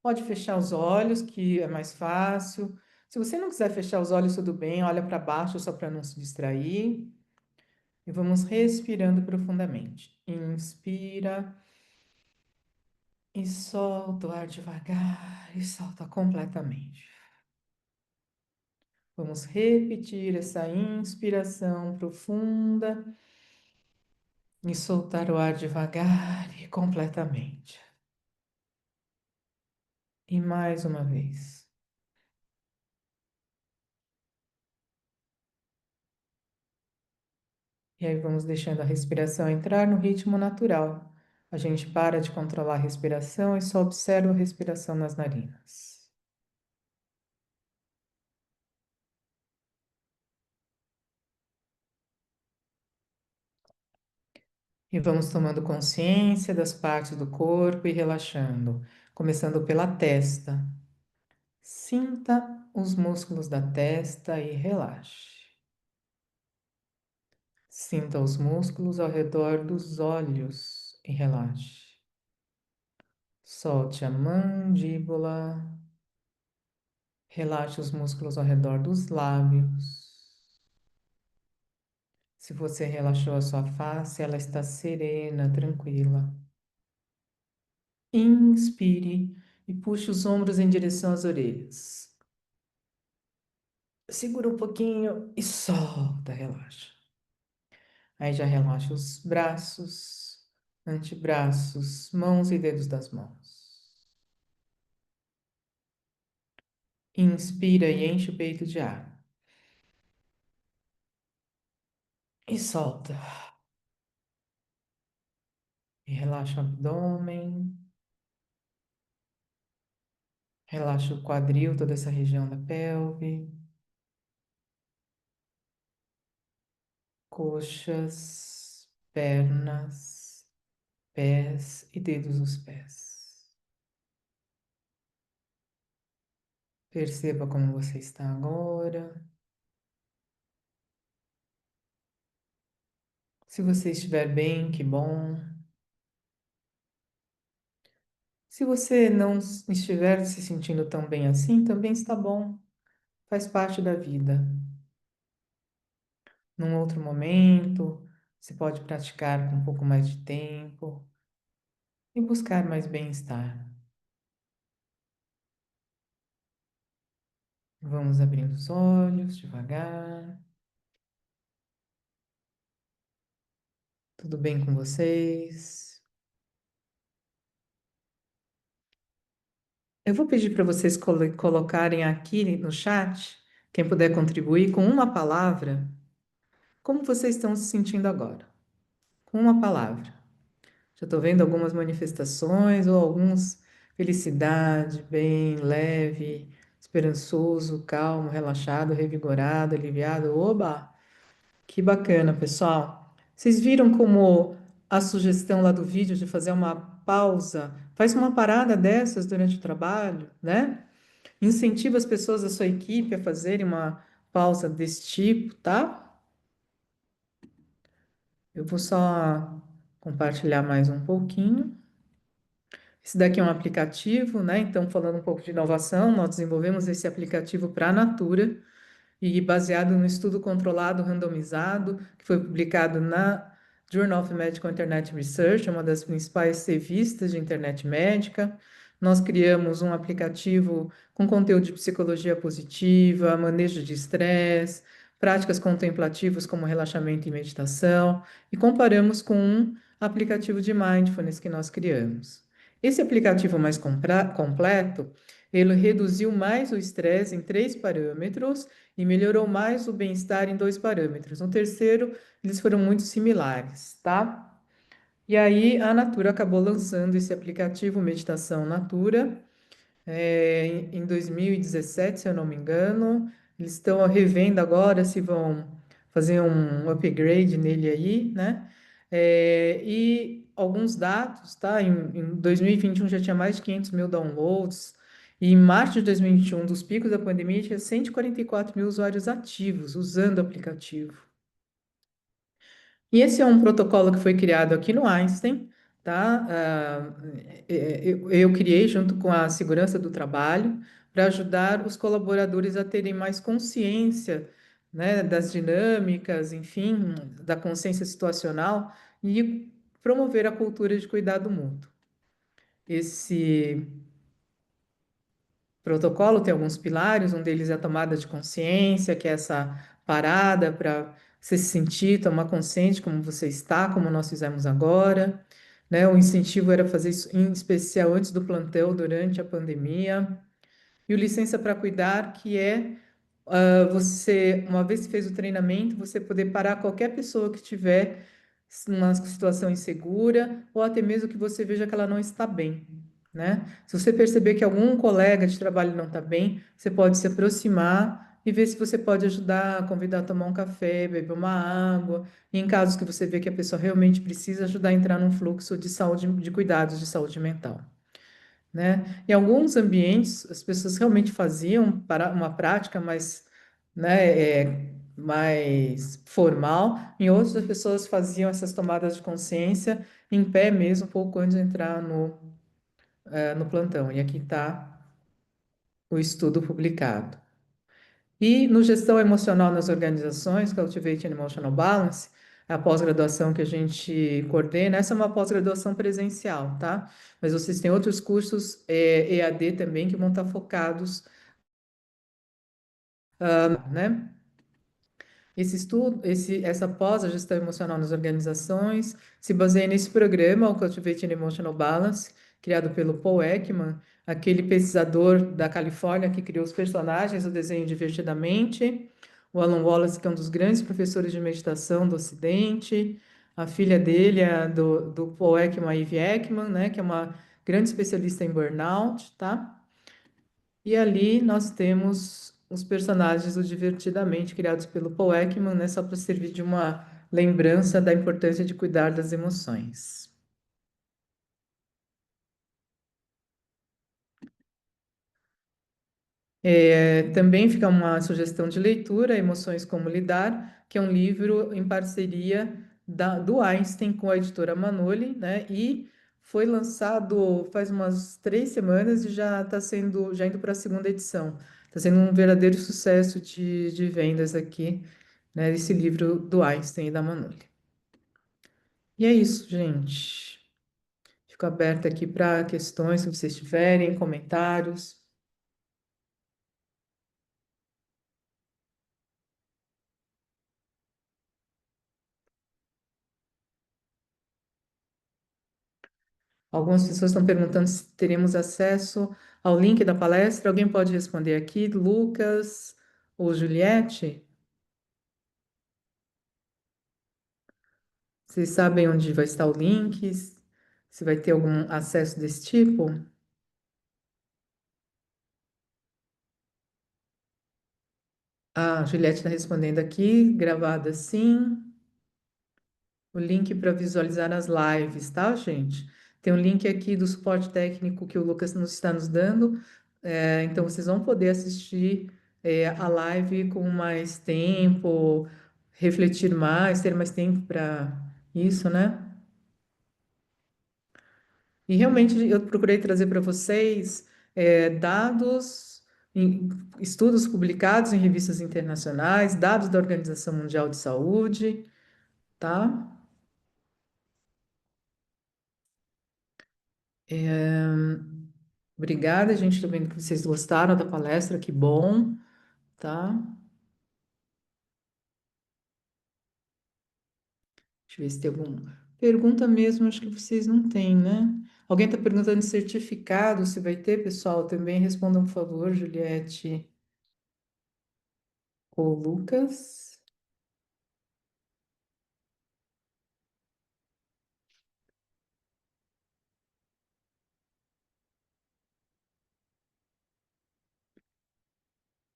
Pode fechar os olhos, que é mais fácil. Se você não quiser fechar os olhos, tudo bem, olha para baixo só para não se distrair. E vamos respirando profundamente. Inspira e solta o ar devagar e solta completamente. Vamos repetir essa inspiração profunda e soltar o ar devagar e completamente. E mais uma vez. E aí vamos deixando a respiração entrar no ritmo natural. A gente para de controlar a respiração e só observa a respiração nas narinas. E vamos tomando consciência das partes do corpo e relaxando, começando pela testa. Sinta os músculos da testa e relaxe. Sinta os músculos ao redor dos olhos e relaxe. Solte a mandíbula. Relaxe os músculos ao redor dos lábios. Se você relaxou a sua face, ela está serena, tranquila. Inspire e puxe os ombros em direção às orelhas. Segura um pouquinho e solta, relaxa. Aí já relaxa os braços, antebraços, mãos e dedos das mãos. Inspira e enche o peito de ar. E solta. E relaxa o abdômen. Relaxa o quadril, toda essa região da pelve. Coxas, pernas, pés e dedos dos pés. Perceba como você está agora. Se você estiver bem, que bom. Se você não estiver se sentindo tão bem assim, também está bom. Faz parte da vida. Num outro momento, você pode praticar com um pouco mais de tempo e buscar mais bem-estar. Vamos abrindo os olhos devagar. Tudo bem com vocês? Eu vou pedir para vocês colocarem aqui no chat, quem puder contribuir com uma palavra, como vocês estão se sentindo agora. Com uma palavra. Já estou vendo algumas manifestações ou alguns felicidade, bem, leve, esperançoso, calmo, relaxado, revigorado, aliviado. Oba! Que bacana, pessoal. Vocês viram como a sugestão lá do vídeo de fazer uma pausa, faz uma parada dessas durante o trabalho, né? Incentiva as pessoas da sua equipe a fazerem uma pausa desse tipo, tá? Eu vou só compartilhar mais um pouquinho. Esse daqui é um aplicativo, né? Então, falando um pouco de inovação, nós desenvolvemos esse aplicativo para a Natura e baseado no estudo controlado randomizado que foi publicado na Journal of Medical Internet Research, é uma das principais revistas de internet médica. Nós criamos um aplicativo com conteúdo de psicologia positiva, manejo de estresse, práticas contemplativas como relaxamento e meditação, e comparamos com um aplicativo de mindfulness que nós criamos. Esse aplicativo mais completo, ele reduziu mais o estresse em 3 parâmetros e melhorou mais o bem-estar em 2 parâmetros. No terceiro, eles foram muito similares, tá? E aí a Natura acabou lançando esse aplicativo Meditação Natura em 2017, se eu não me engano. Eles estão revendo agora se vão fazer um upgrade nele aí, né? E alguns dados, tá? Em 2021 já tinha mais de 500 mil downloads. E em março de 2021, dos picos da pandemia, tinha 144 mil usuários ativos usando o aplicativo. E esse é um protocolo que foi criado aqui no Einstein, tá? Eu criei junto com a segurança do trabalho para ajudar os colaboradores a terem mais consciência, né, das dinâmicas, enfim, da consciência situacional e promover a cultura de cuidado mútuo. Esse protocolo tem alguns pilares, um deles é a tomada de consciência, que é essa parada para você se sentir, tomar consciente como você está, como nós fizemos agora, né? O incentivo era fazer isso em especial antes do plantão, durante a pandemia. E o licença para cuidar, que é você, uma vez que fez o treinamento, você poder parar qualquer pessoa que tiver numa situação insegura, ou até mesmo que você veja que ela não está bem, né? Se você perceber que algum colega de trabalho não está bem, você pode se aproximar e ver se você pode ajudar, convidar a tomar um café, beber uma água, e em casos que você vê que a pessoa realmente precisa, ajudar a entrar num fluxo de saúde, de cuidados de saúde mental, né? Em alguns ambientes, as pessoas realmente faziam uma prática mais, né, mais formal, em outros, as pessoas faziam essas tomadas de consciência em pé mesmo, pouco antes de entrar no plantão. E aqui está o estudo publicado. E no Gestão Emocional nas Organizações, Cultivate an Emotional Balance, a pós-graduação que a gente coordena, essa é uma pós-graduação presencial, tá? Mas vocês têm outros cursos EAD também que vão estar focados, né? Esse estudo, essa pós, a gestão emocional nas organizações, se baseia nesse programa, o Cultivate an Emotional Balance, criado pelo Paul Ekman, aquele pesquisador da Califórnia que criou os personagens do desenho Divertidamente, o Alan Wallace, que é um dos grandes professores de meditação do Ocidente, a filha dele, do Paul Ekman, a Eve Ekman, né, que é uma grande especialista em burnout, tá? E ali nós temos os personagens do Divertidamente, criados pelo Paul Ekman, né, só para servir de uma lembrança da importância de cuidar das emoções. Também fica uma sugestão de leitura, Emoções Como Lidar, que é um livro em parceria do Einstein com a editora Manoli, né? E foi lançado faz umas 3 semanas e já indo para a segunda edição. Está sendo um verdadeiro sucesso de vendas aqui, né? Esse livro do Einstein e da Manoli. E é isso, gente. Fico aberta aqui para questões, se vocês tiverem, comentários. Algumas pessoas estão perguntando se teremos acesso ao link da palestra. Alguém pode responder aqui? Lucas ou Juliette? Vocês sabem onde vai estar o link? Se vai ter algum acesso desse tipo? Ah, a Juliette está respondendo aqui, gravada sim. O link para visualizar as lives, tá, gente? Tem um link aqui do suporte técnico que o Lucas nos está nos dando. Então, vocês vão poder assistir a live com mais tempo, refletir mais, ter mais tempo para isso, né? E realmente eu procurei trazer para vocês dados, estudos publicados em revistas internacionais, dados da Organização Mundial de Saúde, tá? Obrigada, gente. Estou vendo que vocês gostaram da palestra, que bom, tá? Deixa eu ver se tem alguma pergunta mesmo, acho que vocês não têm, né? Alguém está perguntando de certificado, se vai ter, pessoal? Também respondam, por favor, Juliette ou Lucas.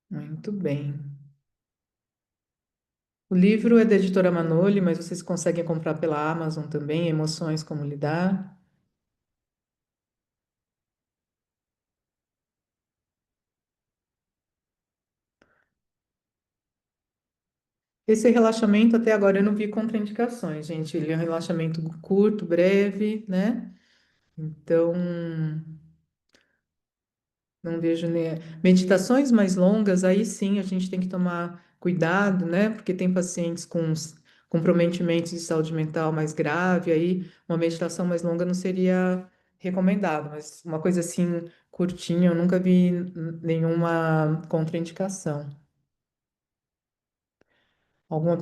Muito bem. O livro é da editora Manoli, mas vocês conseguem comprar pela Amazon também, Emoções, Como Lidar. Esse relaxamento, até agora, eu não vi contraindicações, gente. Ele é um relaxamento curto, breve, né? Então, não vejo, né? Meditações mais longas, aí sim a gente tem que tomar cuidado, né? Porque tem pacientes com comprometimentos de saúde mental mais grave, aí uma meditação mais longa não seria recomendado, mas uma coisa assim curtinha, eu nunca vi nenhuma contraindicação. Uma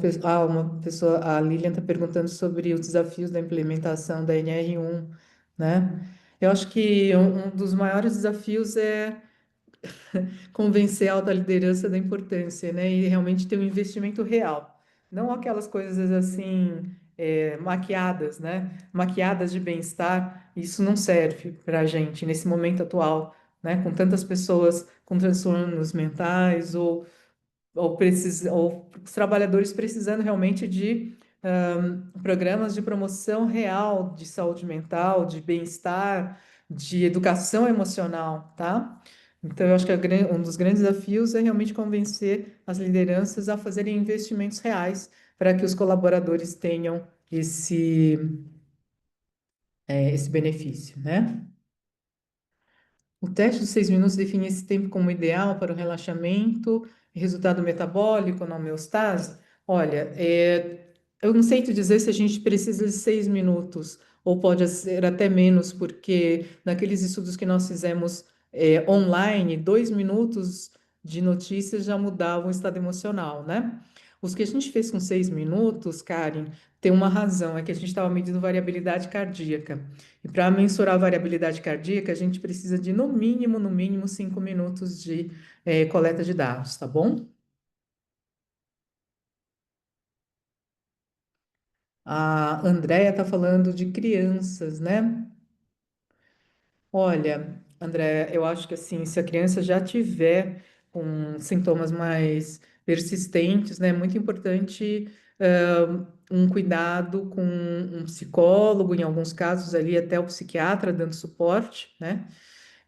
pessoa, a Lilian está perguntando sobre os desafios da implementação da NR1, né? Eu acho que um dos maiores desafios é convencer a alta liderança da importância, né? E realmente ter um investimento real. Não aquelas coisas assim, maquiadas, né? Maquiadas de bem-estar, isso não serve para a gente nesse momento atual, né? Com tantas pessoas com transtornos mentais ou os trabalhadores precisando realmente de programas de promoção real de saúde mental, de bem-estar, de educação emocional, tá? Então, eu acho que um dos grandes desafios é realmente convencer as lideranças a fazerem investimentos reais para que os colaboradores tenham esse benefício, né? O teste de 6 minutos define esse tempo como ideal para o relaxamento, resultado metabólico na homeostase. Olha, eu não sei te dizer se a gente precisa de 6 minutos, ou pode ser até menos, porque naqueles estudos que nós fizemos online, 2 minutos de notícias já mudavam o estado emocional, né? Os que a gente fez com 6 minutos, Karen, tem uma razão, é que a gente estava medindo variabilidade cardíaca. E para mensurar a variabilidade cardíaca, a gente precisa de, no mínimo, 5 minutos de coleta de dados, tá bom? A Andrea está falando de crianças, né? Olha, André, eu acho que assim, se a criança já tiver com sintomas mais persistentes, né, é muito importante um cuidado com um psicólogo, em alguns casos ali até o psiquiatra dando suporte, né?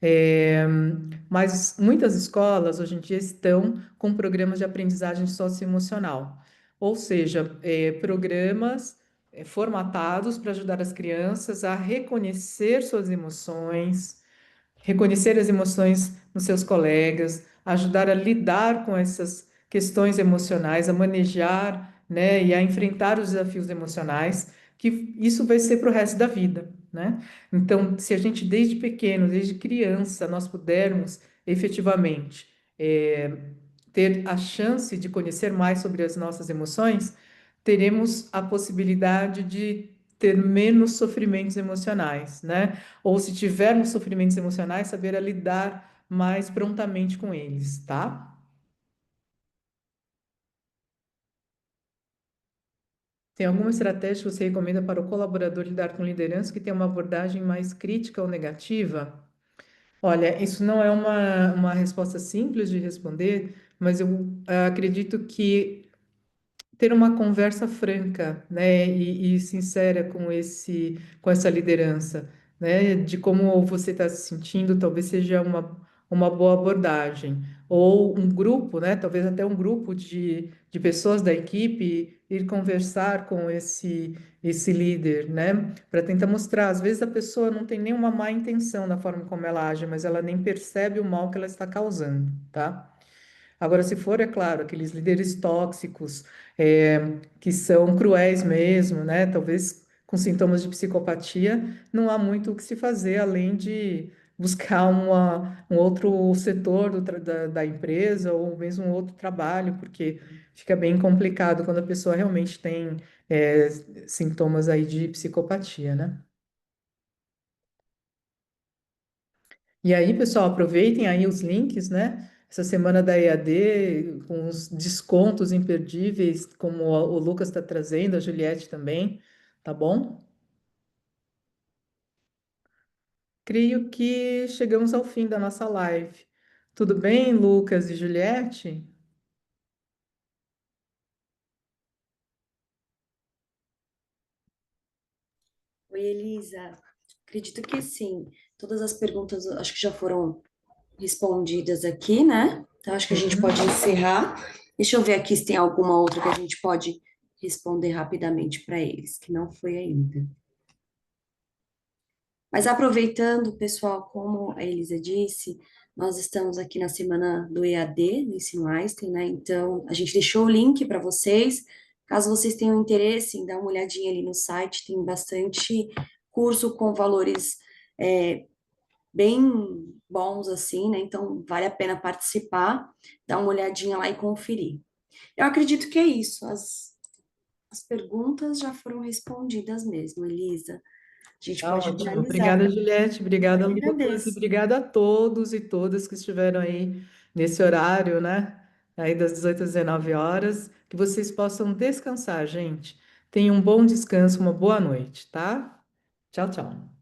É, mas muitas escolas hoje em dia estão com programas de aprendizagem socioemocional, ou seja, programas formatados para ajudar as crianças a reconhecer suas emoções, reconhecer as emoções nos seus colegas, ajudar a lidar com essas questões emocionais, a manejar, né, e a enfrentar os desafios emocionais, que isso vai ser para o resto da vida, né? Então, se a gente desde pequeno, desde criança, nós pudermos efetivamente eh, ter a chance de conhecer mais sobre as nossas emoções, teremos a possibilidade de ter menos sofrimentos emocionais, né? Ou se tivermos sofrimentos emocionais, saber lidar mais prontamente com eles, tá? Tem alguma estratégia que você recomenda para o colaborador lidar com liderança que tem uma abordagem mais crítica ou negativa? Olha, isso não é uma resposta simples de responder, mas eu acredito que ter uma conversa franca, né, e sincera com essa liderança, né, de como você está se sentindo, talvez seja uma boa abordagem. Ou um grupo, né, talvez até um grupo de pessoas da equipe ir conversar com esse líder, né, para tentar mostrar. Às vezes a pessoa não tem nenhuma má intenção na forma como ela age, mas ela nem percebe o mal que ela está causando, tá? Agora, se for, é claro, aqueles líderes tóxicos, que são cruéis mesmo, né? Talvez com sintomas de psicopatia, não há muito o que se fazer além de buscar um outro setor da empresa ou mesmo um outro trabalho, porque fica bem complicado quando a pessoa realmente tem sintomas aí de psicopatia, né? E aí, pessoal, aproveitem aí os links, né? Essa semana da EAD, com os descontos imperdíveis, como o Lucas está trazendo, a Juliette também, tá bom? Creio que chegamos ao fim da nossa live. Tudo bem, Lucas e Juliette? Oi, Elisa. Acredito que sim. Todas as perguntas acho que já foram respondidas aqui, né? Então acho que a gente pode Uhum. encerrar. Deixa eu ver aqui se tem alguma outra que a gente pode responder rapidamente para eles, que não foi ainda. Mas aproveitando, pessoal, como a Elisa disse, nós estamos aqui na semana do EAD, do Ensino Einstein, né? Então, a gente deixou o link para vocês. Caso vocês tenham interesse em dar uma olhadinha ali no site, tem bastante curso com valores bem bons, assim, né? Então, vale a pena participar, dar uma olhadinha lá e conferir. Eu acredito que é isso. As perguntas já foram respondidas mesmo, Elisa. A gente Tá pode ótimo. finalizar. Obrigada, Juliette. Eu Obrigada, que Lucas. E agradeço. obrigada a todos e todas que estiveram aí nesse horário, né? Aí das 18 às 19 horas. Que vocês possam descansar, gente. Tenham um bom descanso, uma boa noite, tá? Tchau, tchau.